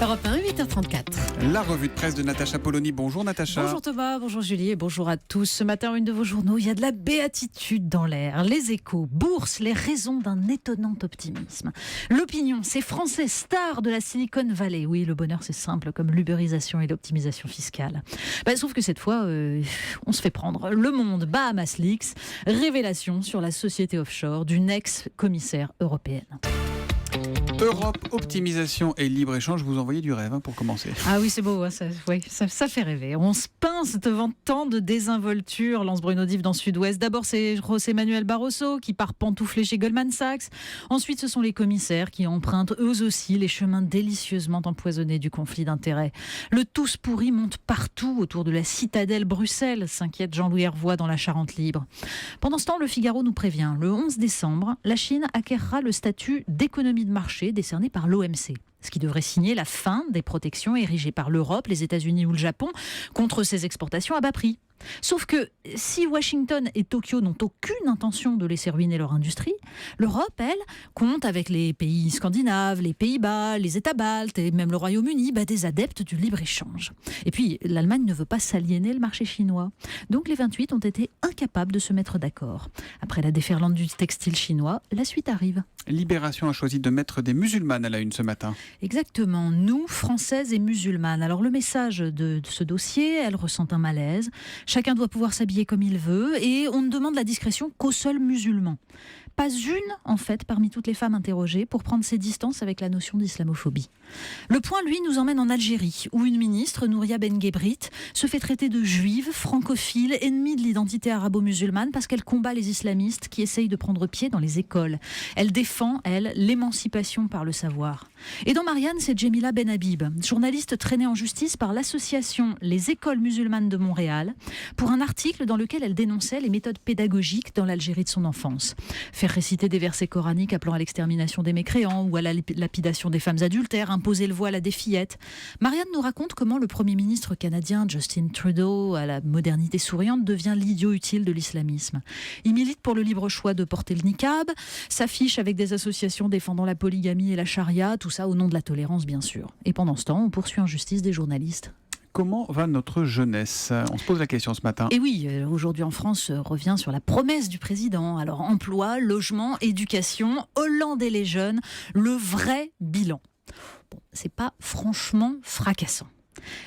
Europe 1, 8h34. La revue de presse de Natacha Polony. Bonjour Natacha. Bonjour Thomas, bonjour Julie et bonjour à tous. Ce matin, une de vos journaux, il y a de la béatitude dans l'air. Les Échos, Bourse, les raisons d'un étonnant optimisme. L'Opinion, ces Français stars de la Silicon Valley. Oui, le bonheur c'est simple comme l'ubérisation et l'optimisation fiscale. Sauf que cette fois, on se fait prendre. Le Monde, Bahamas Leaks, révélation sur la société offshore d'une ex-commissaire européenne. Europe, optimisation et libre-échange, vous envoyez du rêve pour commencer. Ah oui, c'est beau, hein, ça fait rêver. On se pince devant tant de désinvolture, lance Bruno Dive dans Sud-Ouest. D'abord, c'est José Manuel Barroso qui part pantoufler chez Goldman Sachs. Ensuite, ce sont les commissaires qui empruntent eux aussi les chemins délicieusement empoisonnés du conflit d'intérêts. Le tous pourri monte partout autour de la citadelle Bruxelles, s'inquiète Jean-Louis Hervois dans La Charente Libre. Pendant ce temps, le Figaro nous prévient. Le 11 décembre, la Chine acquérera le statut d'économie de marché décerné par l'OMC. Ce qui devrait signer la fin des protections érigées par l'Europe, les États-Unis ou le Japon contre ces exportations à bas prix. Sauf que si Washington et Tokyo n'ont aucune intention de laisser ruiner leur industrie, l'Europe, elle, compte avec les pays scandinaves, les Pays-Bas, les États baltes et même le Royaume-Uni, des adeptes du libre-échange. Et puis, l'Allemagne ne veut pas s'aliéner le marché chinois. Donc les 28 ont été incapables de se mettre d'accord. Après la déferlante du textile chinois, la suite arrive. Libération a choisi de mettre des musulmanes à la une ce matin. Exactement, nous, Françaises et musulmanes. Alors le message de ce dossier, elle ressent un malaise. Chacun doit pouvoir s'habiller comme il veut et on ne demande la discrétion qu'aux seuls musulmans. Pas une, en fait, parmi toutes les femmes interrogées pour prendre ses distances avec la notion d'islamophobie. Le Point, lui, nous emmène en Algérie, où une ministre, Nouria Ben-Guebrit, se fait traiter de juive, francophile, ennemie de l'identité arabo-musulmane parce qu'elle combat les islamistes qui essayent de prendre pied dans les écoles. Elle défend, elle, l'émancipation par le savoir. Et dans Marianne, c'est Djemila Ben Habib, journaliste traînée en justice par l'association Les Écoles musulmanes de Montréal, pour un article dans lequel elle dénonçait les méthodes pédagogiques dans l'Algérie de son enfance. Faire réciter des versets coraniques appelant à l'extermination des mécréants ou à la lapidation des femmes adultères, imposer le voile à des fillettes. Marianne nous raconte comment le Premier ministre canadien Justin Trudeau, à la modernité souriante, devient l'idiot utile de l'islamisme. Il milite pour le libre choix de porter le niqab, s'affiche avec des associations défendant la polygamie et la charia, tout ça au nom de la tolérance bien sûr. Et pendant ce temps, on poursuit en justice des journalistes. Comment va notre jeunesse ? On se pose la question ce matin. Et oui, aujourd'hui en France revient sur la promesse du président. Alors emploi, logement, éducation, Hollande et les jeunes, le vrai bilan. Bon, c'est pas franchement fracassant.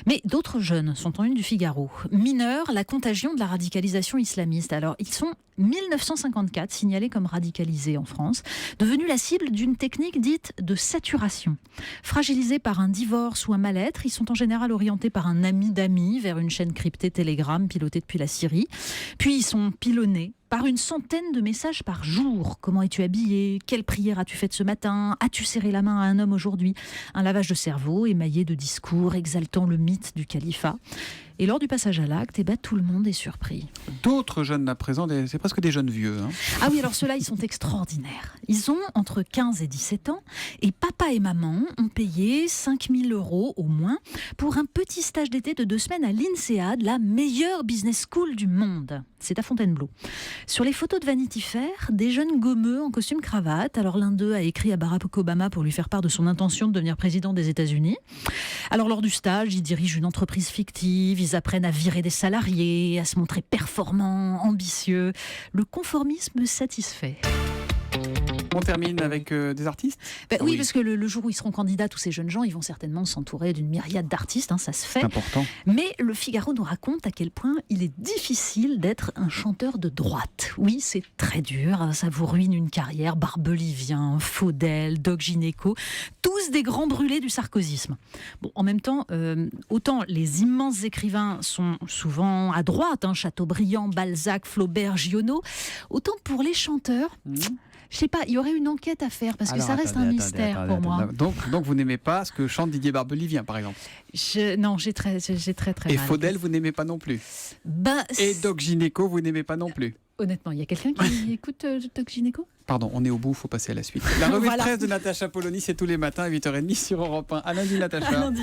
Mais d'autres jeunes sont en une du Figaro. Mineurs, la contagion de la radicalisation islamiste. Alors, ils sont 1954 signalés comme radicalisés en France, devenus la cible d'une technique dite de saturation. Fragilisés par un divorce ou un mal-être, ils sont en général orientés par un ami d'amis vers une chaîne cryptée Telegram pilotée depuis la Syrie. Puis ils sont pilonnés par une centaine de messages par jour. Comment es-tu habillé ? Quelle prière as-tu faite ce matin ? As-tu serré la main à un homme aujourd'hui ? Un lavage de cerveau émaillé de discours exaltant le mythe du califat. Et lors du passage à l'acte, tout le monde est surpris. D'autres jeunes à présent, c'est presque des jeunes vieux. Ah oui, alors ceux-là, ils sont extraordinaires. Ils ont entre 15 et 17 ans et papa et maman ont payé 5 000 € au moins pour un petit stage d'été de 2 semaines à l'INSEAD, la meilleure business school du monde. C'est à Fontainebleau. Sur les photos de Vanity Fair, des jeunes gommeux en costume cravate. Alors l'un d'eux a écrit à Barack Obama pour lui faire part de son intention de devenir président des États-Unis. Alors lors du stage, ils dirigent une entreprise fictive, ils apprennent à virer des salariés, à se montrer performants, ambitieux. Le conformisme satisfait. On termine avec des artistes ? Oui, parce que le jour où ils seront candidats, tous ces jeunes gens, ils vont certainement s'entourer d'une myriade d'artistes, ça se fait. C'est important. Mais le Figaro nous raconte à quel point il est difficile d'être un chanteur de droite. Oui, c'est très dur, ça vous ruine une carrière. Barbelivien, Faudel, Doc Gynéco, tous des grands brûlés du sarkozysme. Bon, en même temps, autant les immenses écrivains sont souvent à droite, Chateaubriand, Balzac, Flaubert, Giono, autant pour les chanteurs... Je sais pas, il y aurait une enquête à faire parce que ça reste un mystère pour moi. Donc vous n'aimez pas ce que chante Didier Barbelivien, par exemple ? Non, j'ai très Et mal. Faudel, vous n'aimez pas non plus ? Et Doc Gynéco, vous n'aimez pas non plus ? Honnêtement, il y a quelqu'un qui écoute Doc Gynéco ? Pardon, on est au bout, il faut passer à la suite. La revue de presse de Natacha Polony, c'est tous les matins à 8h30 sur Europe 1. À lundi, Natacha. À lundi.